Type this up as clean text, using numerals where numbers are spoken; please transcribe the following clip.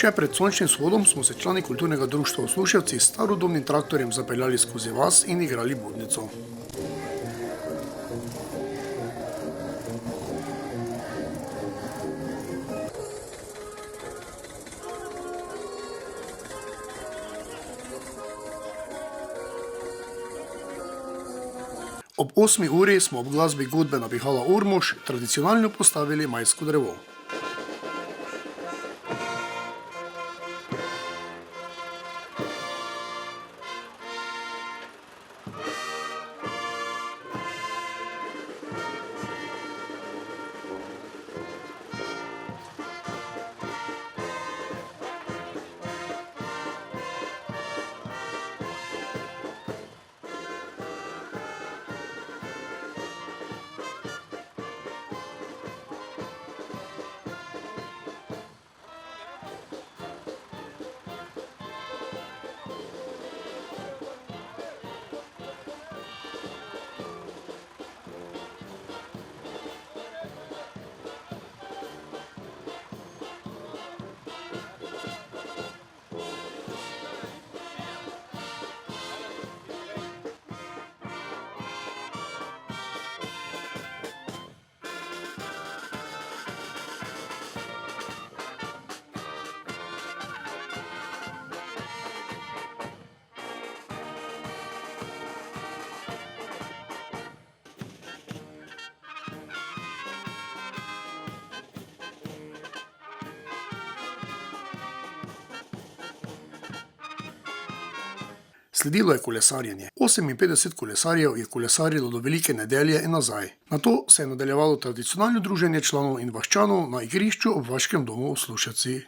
Še pred sončnim shodom smo se člani kulturnega društva Usluševci s starodobnim traktorjem zapeljali skozi vas in igrali budnico. Ob 8. uri smo ob glasbi godbe Napihala Ormož tradicionalno postavili majsko drevo. Sledilo je kolesarjenje. 58 kolesarjev je kolesarilo do Velike nedelje in nazaj. Nato se je nadaljevalo tradicionalno druženje članov in vaščanov na igrišču ob vaškem domu Usluševci.